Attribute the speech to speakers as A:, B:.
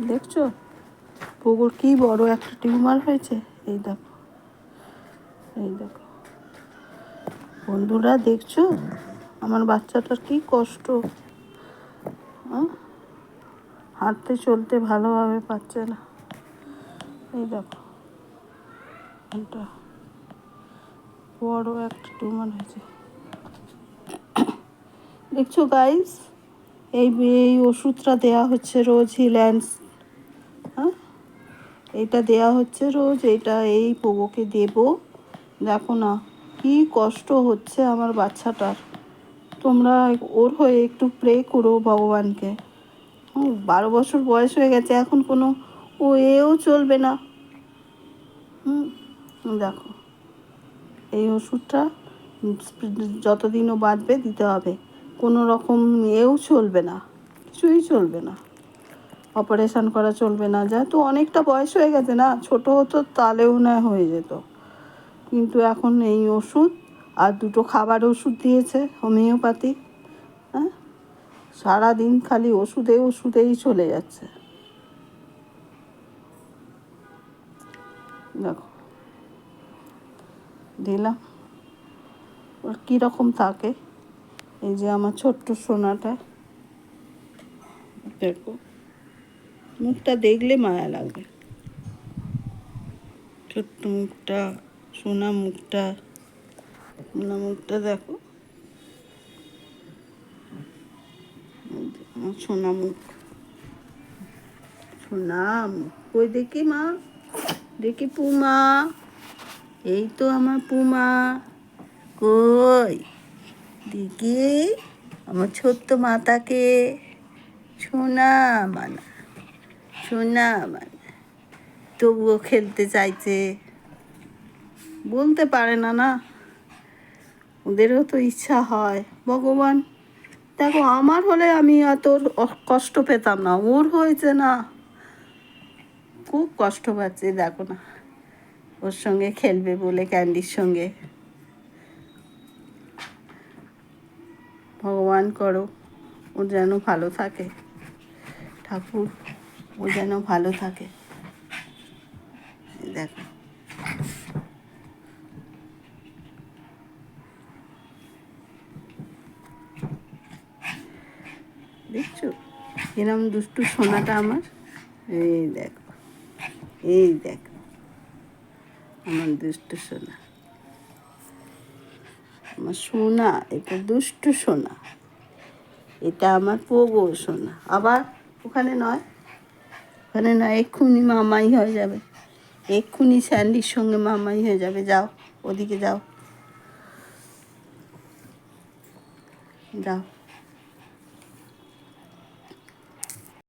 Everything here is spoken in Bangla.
A: দেখছো পুকুর কি বড় একটা টিউমার হয়েছে। এই দেখো, এই দেখো বন্ধুরা, দেখছো আমার বাচ্চাটার কি কষ্ট। হাঁটতে চলতে ভালোভাবে পারছে না। এই দেখো, এটা বড় একটা টিউমার হয়েছে। দেখছো গাইস, এই এই ওষুধটা দেওয়া হচ্ছে রোজ, হিল্যান্ডস। এটা দেওয়া হচ্ছে রোজ, এটা এই পোগোকে দেব। দেখো না কি কষ্ট হচ্ছে আমার বাচ্চাটার। তোমরা ওর হয়ে একটু প্রে করো ভগবানকে। 12 বছর বয়স হয়ে গেছে, এখন কোনো ও এও চলবে না। দেখো এই ওষুধটা যতদিনও বাঁচবে দিতে হবে। কোনো রকম এও চলবে না, কিছুই চলবে না, অপারেশান করা চলবে না। যেহেতু অনেকটা বয়স হয়ে গেছে না, ছোট হতো তাহলেও না হয়ে যেত, কিন্তু এখন এই ওষুধ আর 2টো খাবার ওষুধ দিয়েছে হোমিওপ্যাথি। সারাদিন খালি ওষুধেই চলে যাচ্ছে। দেখো দিলাম, ওর কীরকম থাকে। এই যে আমার ছোট্ট সোনাটা, দেখো মুখটা দেখলে মায়া লাগবে। ছোট্ট মুখটা, সোনা মুখটা, সোনা মুখটা দেখো, আমার সোনা মুখ, সোনা মুখ। কই দেখি মা, দেখি পুমা, এই তো আমার পুমা, কই দেখি আমার ছোট্ট মাতাকে। সোনা মানা, সোনা মানা, তবুও খেলতে চাইছে, বলতে পারে না। না, ওদেরও তো ইচ্ছা হয়। ভগবান দেখো, আমার হলে আমি এত কষ্ট পেতাম না, ওর হয়েছে না, খুব কষ্ট পাচ্ছে। দেখো না, ওর সঙ্গে খেলবে বলে, ক্যান্ডির সঙ্গে। ভগবান করো ও যেন ভালো থাকে, ঠাকুর ও যেন ভালো থাকে। দেখো দেখছো এরম দুষ্টু সোনাটা আমার। এই দেখো, এই দেখো আমার দুষ্টু সোনা, আমার সোনা, এটা দুষ্টু সোনা, এটা আমার পোগো সোনা। আবার ওখানে নয়, ওখানে নয়, এক্ষুনি মামাই হয়ে যাবে, এক্ষুনি স্যান্ডির সঙ্গে মামাই হয়ে যাবে। যাও ওদিকে যাও, যাও।